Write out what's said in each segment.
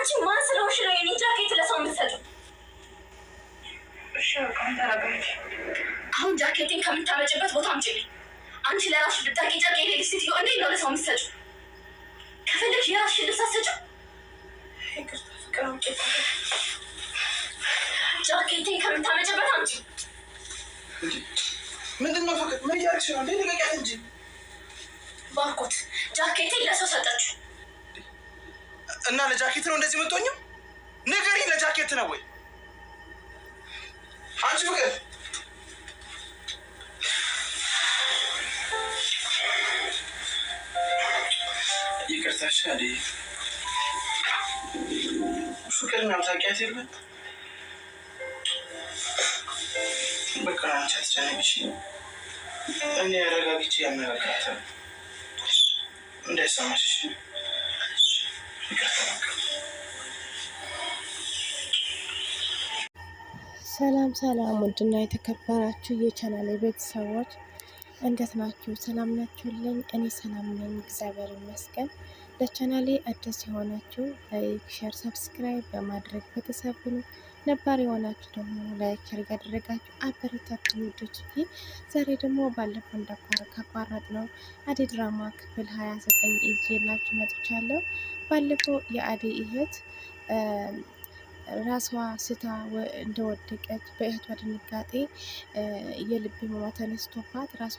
አንቺ ማን ስለሆንሽ ነው የኔ ጃኬት ለሰው የምትሰጪው? እሺ ተረጋጊ። አሁን ጃኬቴን ከምታመጭበት ቦታ አምጪልኝ። አንቺ ለራስሽ ብታውቂ ጃኬት ሴትዮ እንዴት ነው ለሰው የምትሰጪው? ከፈለግሽ የራስሽን ልብስ አትሰጪው? ይቅርታ ፍቅር አምጪ። ጃኬቴን ከምታመጭበት አምጪ። ምንድን ነው ፍቅር? ምን እያደረግሽ ነው? እንዴ ልቀቂያት እንጂ። ባርኮት ጃኬቴን ለሰው ሰጠችው እና ለጃኬት ነው እንደዚህ የምትሆኝው? ንገሪኝ፣ ለጃኬት ነው ወይ? አንቺ ፍቅር ይቅርታሽ አዴ ፍቅር ነው ታውቂያት የለ። በቃ አንቺ አትጨነቅሽ። እኔ አረጋግቼ ያነጋግራታል እንዳይሰማሽ። ሰላም ሰላም፣ ውድና የተከበራችሁ የቻናሌ ቤተሰቦች እንዴት ናችሁ? ሰላም ናችሁልኝ? እኔ ሰላም ነኝ፣ እግዚአብሔር ይመስገን። ለቻናሌ አዲስ የሆናችሁ ላይክ፣ ሼር፣ ሰብስክራይብ በማድረግ ቤተሰብ ሁኑ። ነባር የሆናችሁ ደግሞ ላይክ ሼር ያደረጋችሁ አበረታቱ ውዶች። ዛሬ ደግሞ ባለፈው እንዳቋረጥ ነው አደይ ድራማ ክፍል 29 ይዤላችሁ መጥቻለሁ። ባለፈው የአደይ እህት ራሷ ስታ እንደወደቀች በእህቷ ድንጋጤ የልብ ህመሟ ተነስቶባት ራሷ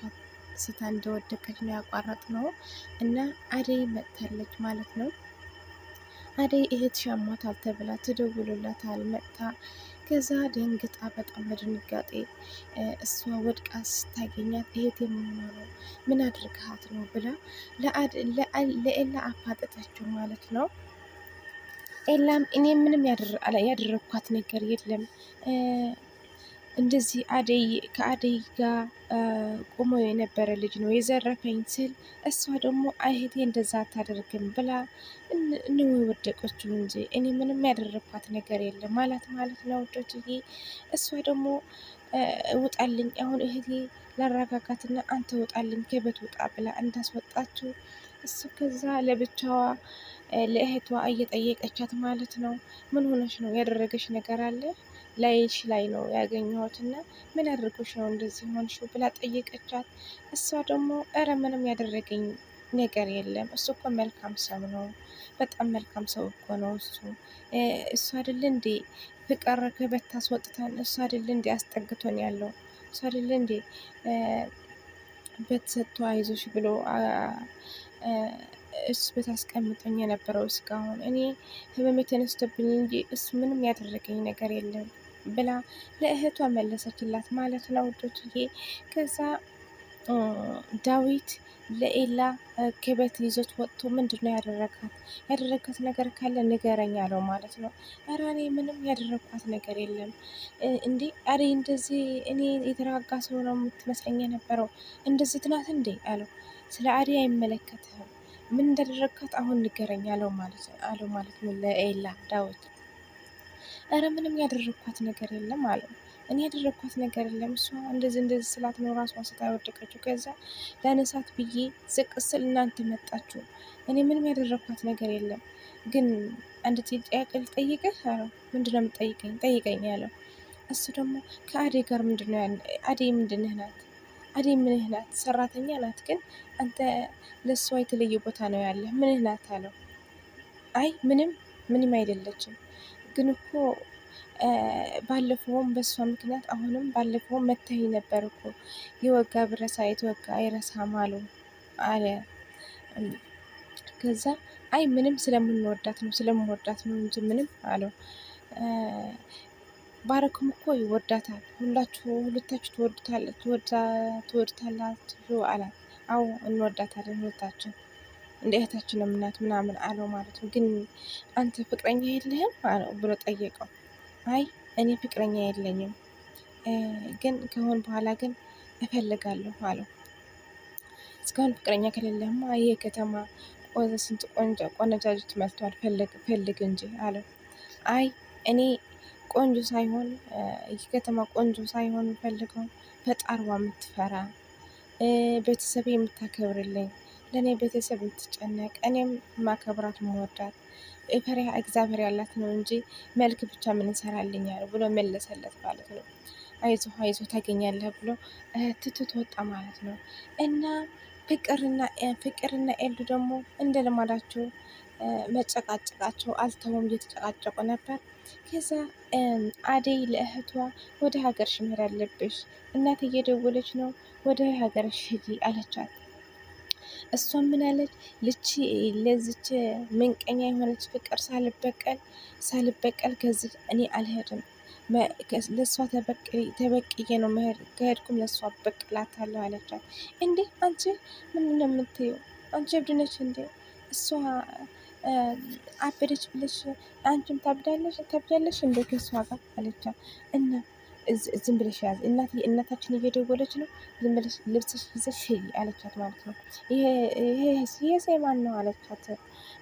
ስታ እንደወደቀች ነው ያቋረጥ ነው እና አደይ መጥታለች ማለት ነው። አደይ እህት ሻሟታል ተብላ ትደውሉላታል መጥታ። ከዛ ደንግጣ በጣም በድንጋጤ እሷ ወድቃ ስታገኛት እህት የምሆነ ነው ምን አድርግሃት ነው ብላ ለኤላ አፋጠጠችው ማለት ነው። ኤላም እኔ ምንም ያደረግኳት ነገር የለም እንደዚህ ከአደይ ጋር ቆሞ የነበረ ልጅ ነው የዘረፈኝ ስል እሷ ደግሞ እህቴ እንደዛ አታደርግም ብላ ነው የወደቀችው እንጂ እኔ ምንም ያደረግኳት ነገር የለም ማለት ነው ውዶችዬ። እሷ ደግሞ ውጣልኝ አሁን እህቴ ላረጋጋትና አንተ ውጣልኝ ከቤት ውጣ ብላ እንዳስወጣችው እሱ ከዛ ለብቻዋ ለእህቷ እየጠየቀቻት ማለት ነው። ምን ሆነሽ ነው? ያደረገሽ ነገር አለ? ላይሽ ላይ ነው ያገኘሁት እና ምን አድርጎሽ ነው እንደዚህ ሆንሽው ብላ ጠየቀቻት። እሷ ደግሞ እረ ምንም ያደረገኝ ነገር የለም፣ እሱ እኮ መልካም ሰው ነው፣ በጣም መልካም ሰው እኮ ነው እሱ አይደል እንዴ ፍቅር ከቤት ታስወጥተን እሱ አይደል እንዴ አስጠግቶን ያለው እሱ አይደል እንዴ ቤት ሰጥቶ አይዞሽ ብሎ እሱ ቤት አስቀምጦኝ የነበረው እስካሁን እኔ ህመም የተነስተብኝ እንጂ እሱ ምንም ያደረገኝ ነገር የለም ብላ ለእህቷ መለሰችላት ማለት ነው ውዶችዬ። ከዛ ዳዊት ለኤላ ከቤት ይዞት ወጥቶ ምንድን ነው ያደረጋት ነገር ካለ ንገረኝ አለው ማለት ነው። ኧረ እኔ ምንም ያደረግኳት ነገር የለም እንዴ አደይ እንደዚህ እኔ የተረጋጋ ሰው ነው የምትመስለኝ የነበረው እንደዚህ ትናት እንዴ አለው። ስለ አደይ አይመለከትህም ምን እንዳደረግካት አሁን ንገረኝ አለው ማለት ነው ለኤላ ዳዊት። ኧረ ምንም ያደረግኳት ነገር የለም አለው። እኔ ያደረግኳት ነገር የለም እሷ እንደዚህ ስላት ነው ራሷ ስታ ወደቀችው። ከዛ ለነሳት ብዬ ዝቅ ስል እናንተ መጣችሁ። እኔ ምንም ያደረግኳት ነገር የለም ግን አንድ ጥያቄ ልጠይቅህ አለው። ምንድነው የምትጠይቀኝ? ጠይቀኝ ያለው። እሱ ደግሞ ከአደይ ጋር ምንድነው አደይ ምንድነህ ናት? አደይ ምንህ ናት? ሰራተኛ ናት ግን አንተ ለእሷ የተለየ ቦታ ነው ያለ ምንህ ናት አለው። አይ ምንም አይደለችም ግን እኮ ባለፈውም በእሷ ምክንያት አሁንም ባለፈውም መታኝ ነበር እኮ የወጋ ብረሳ የተወጋ አይረሳም አለ። ከዛ አይ ምንም ስለምወዳት ነው እንጂ ምንም አለው። ባረኩም እኮ ይወዳታል ሁለታችሁ ትወድታላችሁ አላት። አዎ እንወዳታለን ሁለታችን እንደ እህታችን እናት ምናምን አለው ማለት ነው። ግን አንተ ፍቅረኛ የለህም አለው ብሎ ጠየቀው። አይ እኔ ፍቅረኛ የለኝም ግን ከሆን በኋላ ግን እፈልጋለሁ አለው። እስካሁን ፍቅረኛ ከሌለህማ ይህ ከተማ ስንት ቆነጃጅት መጥቷል ፈልግ እንጂ አለው። አይ እኔ ቆንጆ ሳይሆን የከተማ ቆንጆ ሳይሆን ፈልገው ፈጣርዋ የምትፈራ ቤተሰብ የምታከብርልኝ ለእኔ ቤተሰብ የምትጨነቅ እኔም ማከብራት መወዳት ፈሪሃ እግዚአብሔር ያላት ነው እንጂ መልክ ብቻ ምን እንሰራልኛል ብሎ መለሰለት ማለት ነው። አይዞ አይዞ ታገኛለህ ብሎ ትቶት ወጣ ማለት ነው። እና ፍቅርና ኤሉ ደግሞ እንደ ልማዳቸው መጨቃጨቃቸው አልተውም፣ እየተጨቃጨቁ ነበር። ከዛ አደይ ለእህቷ ወደ ሀገርሽ መሄድ አለብሽ፣ እናት እየደወለች ነው፣ ወደ ሀገርሽ ሂጂ አለቻት። እሷ ምን አለች? ለዚች ምንቀኛ የሆነች ፍቅር ሳልበቀል ከዚህ እኔ አልሄድም፣ ለእሷ ተበቅዬ ነው መሄድ፣ ከሄድኩም ለእሷ በቅላታለሁ አለቻት። እንዴ አንቺ ምን ነው የምትይው? አንቺ እብድ ነች እንዴ? እሷ አበደች ብለሽ አንቺም ታብዳለሽ እንዴ ከእሷ ጋር አለቻት። እና ዝም ብለሽ ያዝ፣ እናታችን እየደወለች ነው፣ ዝም ብለሽ ልብስሽ ይዘሽ ሂጂ አለቻት ማለት ነው። ይሄ ማን ነው አለቻት።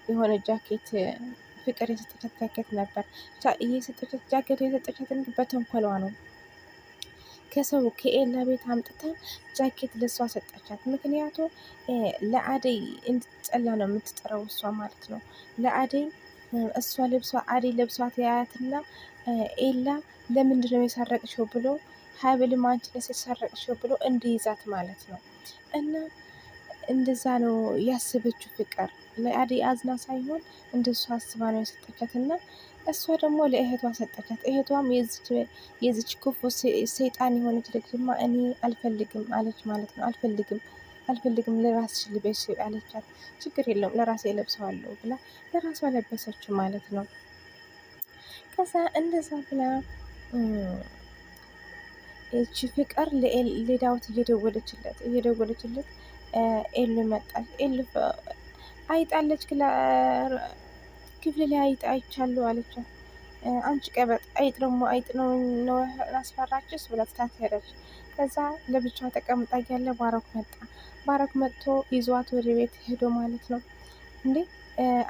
የሆነ ጃኬት ፍቅር የሰጠቻት ጃኬት ነበር። ጃኬቱ የሰጠቻት እንግዲህ በተንኮሏ ነው። ከሰው ከኤላ ቤት አምጥታ ጃኬት ለእሷ ሰጠቻት። ምክንያቱ ለአደይ እንድትጠላ ነው የምትጠራው እሷ ማለት ነው። ለአደይ እሷ አደይ ለብሷት ያያትና ኤላ ለምንድን ነው የሰረቅሽው ብሎ ሀብልም አንቺ ነሽ የሰረቅሽው ብሎ እንዲይዛት ማለት ነው። እና እንደዛ ነው ያስበችው ፍቅር። ለአደይ አዝና ሳይሆን እንደሷ አስባ ነው የሰጠቻት። እና እሷ ደግሞ ለእህቷ ሰጠቻት። እህቷም የዚች ክፉ ሰይጣን የሆነች ልጅማ እኔ አልፈልግም አለች ማለት ነው። አልፈልግም ለራስሽ ልበሽ አለቻት። ችግር የለውም ለራሴ ለብሰዋለሁ ብላ ለራሷ ለበሰችው ማለት ነው። ከዛ እንደዛ ብላ እቺ ፍቅር ለዳዊት እየደወለችለት ኤሉ መጣች። ኤሉ አይጣለች ክፍል ላይ አይጥ አይቻለሁ አለቻት። አንቺ ቀበጥ አይጥ ነው አስፈራችስ ብላ ትታት ሄደች። ከዛ ለብቻዋ ተቀምጣ እያለ ባረክ መጥቶ ይዟት ወደ ቤት ሄዶ ማለት ነው። እንዴ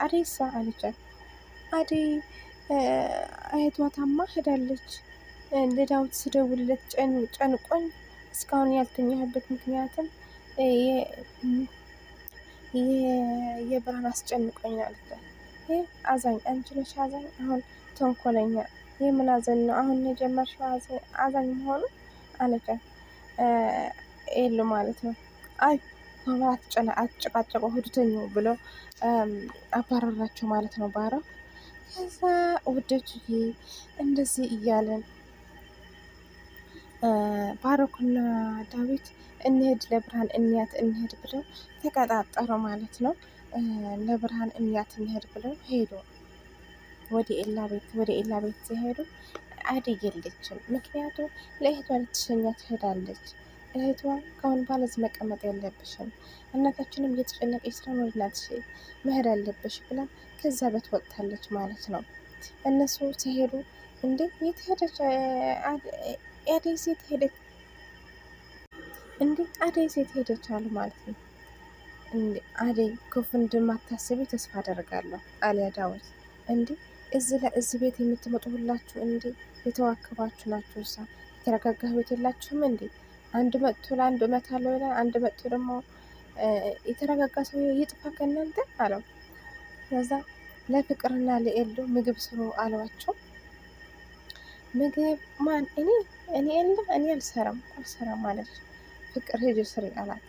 አደይሳ አለቻት። አደይ አያቷ ታማ ሄዳለች። ለዳዊት ስደውልለት ጨንቆኝ እስካሁን ያልተኛህበት ምክንያትም የብርሃን አስጨንቆኝ አለች። ይህ አዛኝ አንቺ ነሽ አዛኝ፣ አሁን ተንኮለኛ። ይህ ምን አዘን ነው አሁን የጀመርሽው አዛኝ መሆኑ አለቻት። ኤሉ ማለት ነው። አይ አትጨቃጨቁ ሁዱተኙ ብሎ አባረራቸው ማለት ነው ባረው። ከዛ ውደችዬ እንደዚህ እያለን ባሮክና ዳዊት እንሄድ ለብርሃን እንሄድ ብለው ተቀጣጠሩ ማለት ነው። ለብርሃን እንሄድ ብለው ሄዱ ወደ ኤላ ቤት ሲሄዱ አደይ የለችም። ምክንያቱም ለእህቷ ልትሸኛ ትሄዳለች። እህቷ ከአሁን በኋላ እዚህ መቀመጥ የለብሽም፣ እናታችንም እየተጨነቀች ስለሆነ ወደ እናትሽ መሄድ አለብሽ ብላ ከዛ ቤት ወጥታለች ማለት ነው። እነሱ ሲሄዱ እንዴ የት ሄደች አደይ ሴት ሄደች እንዴ አደይ ሴት ሄደች አሉ ማለት ነው። እንዴ አደይ ክፉ እንደማታስቢ ተስፋ አደርጋለሁ አሊያ ዳዊት። እንዴ እዚህ ቤት የምትመጡ ሁላችሁ እንዴ የተዋከባችሁ ናችሁ። እሳ የተረጋጋ ቤት የላችሁም እንዴ? አንድ መጥቶ ለአንድ እመታለሁ ይላል፣ አንድ መጥቶ ደግሞ የተረጋጋ ሰው ይጥፋ ከእናንተ አለው። ከዛ ለፍቅርና ለኤሉ ምግብ ስሩ አሏቸው። ምግብ ማን እኔ አልሰራም አለች። ፍቅር ሂጂ ስሪ አላት።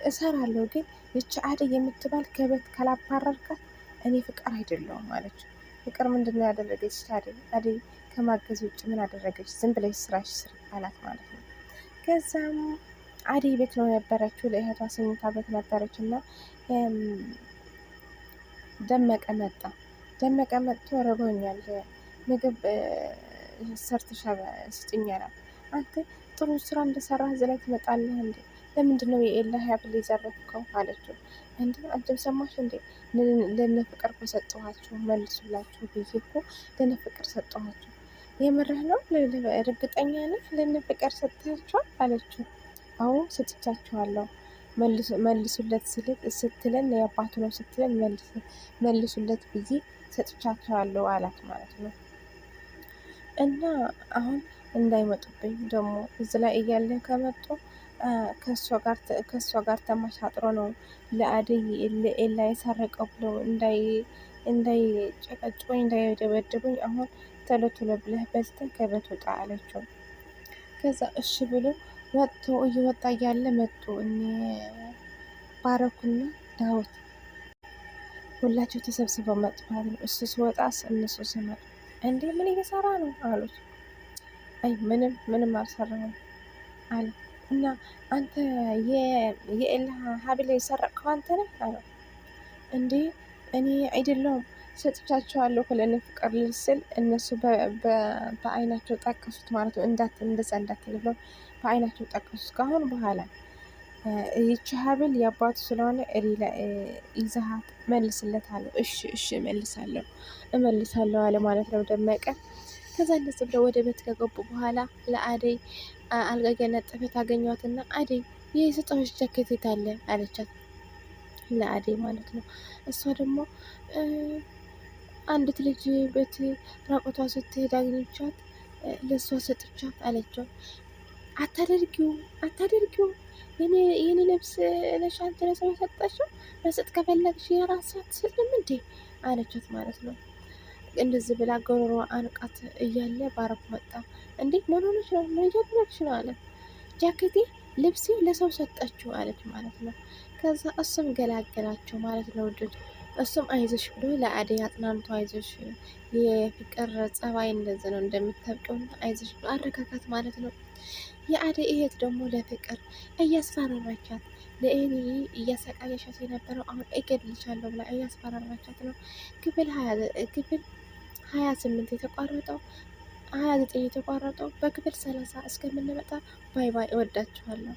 እሰራለሁ ግን ይቺ አደይ የምትባል ከቤት ካላባረርካት እኔ ፍቅር አይደለሁም አለች። ፍቅር ምንድን ነው ያደረገች? አደይ ከማገዝ ውጭ ምን አደረገች? ዝም ብለሽ ስራሽ ስሪ አላት ማለት ነው። ከዛም አደይ ቤት ነው የነበረችው፣ ለእህቷ ስኝታ ቤት ነበረች እና ደመቀ መጥቶ ርቦኛል ምግብ ሰርተሻ ስጭኝ አላት። አንተ ጥሩ ስራ እንደሰራህ እዚህ ላይ ትመጣለህ እንዴ? ለምንድን ነው የኤላ ሀብል የዘረፍከው አለችው። እንዴ አንቺም ሰማሽ እንዴ? ለነ ፍቅር እኮ ሰጠኋቸው መልሱላችሁ ብዬ እኮ ለነ ፍቅር ሰጠኋቸው። የምርህ ነው? እርግጠኛ ነህ ለነ ፍቅር ሰጥታችኋል አለችው። አዎ ሰጥቻችኋለሁ መልሱለት ስትለን የአባቱ ነው ስትለን መልሱለት ብዬ ሰጥቻችኋለሁ አላት ማለት ነው። እና አሁን እንዳይመጡብኝ ደግሞ እዚህ ላይ እያለ ከመጡ ከእሷ ጋር ተመሳጥሮ ነው ለአደይ ለኤላ የሰረቀው ብሎ እንዳይጨቀጭቁኝ እንዳይደበድቡኝ አሁን ቶሎ ቶሎ ብለህ በልተህ ከቤት ውጣ አለችው። ከዛ እሺ ብሎ እየወጣ እያለ መጡ እኔ ባረኩና ዳዊት ሁላቸው ተሰብስበው መጡ ማለት ነው። እሱ ሲወጣስ እነሱ ሲመጡ እንዴ ምን እየሰራ ነው አሉት። አይ ምንም አልሰራሁም አለ። እና አንተ የኤላ ሀብል የሰረቅከው አንተ ነህ አለው። እንዴ እኔ አይደለሁም ሰጥቻቸዋለሁ ለእኔ ፍቅር ልል ስል እነሱ በአይናቸው ጠቀሱት ማለት ነው። እንደዛ እንዳትል ብለው በአይናቸው ጠቀሱት። ካሁን በኋላ ይቺ ሀብል የአባቱ ስለሆነ ይዘሃት መልስለታለሁ። እሺ እመልሳለሁ አለ ማለት ነው ደመቀ። ከዛ እንደዚህ ብለው ወደ ቤት ከገቡ በኋላ ለአደይ አልጋ እያነጠፈ ታገኘዋትና አደይ ይህ የሰጠሁሽ ጃኬት የት አለ አለቻት፣ ለአደይ ማለት ነው። እሷ ደግሞ አንዲት ልጅ ቤት ራቆቷ ስትሄድ አግኝቻት ለእሷ ሰጥቻት አለችው። አታደርጊው የኔ ልብስ ለሻንት ለሰው የሰጠችው መስጠት ከፈለግሽ የራሳት ስልም እንዴ አለቻት ማለት ነው። እንደዚህ ብላ ጎሮሮ አንቃት እያለ ባረኩ መጣ። እንዴ ምን ሆነሽ ነው? ምን እያደረግሽ ነው አለ። ጃኬቴ ልብሴ ለሰው ሰጠችው አለች ማለት ነው። ከዛ እሱም ገላገላቸው ማለት ነው። ውዶች እሱም አይዞሽ ብሎ ለአደይ አጥናንቶ አይዞሽ የፍቅር ጸባይ እንደዚህ ነው እንደምታውቀው አይዞሽ ብሎ አረጋጋት ማለት ነው። የአደይ እህት ደግሞ ለፍቅር እያስፈራራቻት ለእኔ እያሰቃየሻት የነበረው አሁን እገድልሻለሁ ብላ እያስፈራራቻት ነው። ክፍል 28 የተቋረጠው 29 የተቋረጠው በክፍል 30 እስከምንመጣ ባይ ባይ። እወዳችኋለሁ።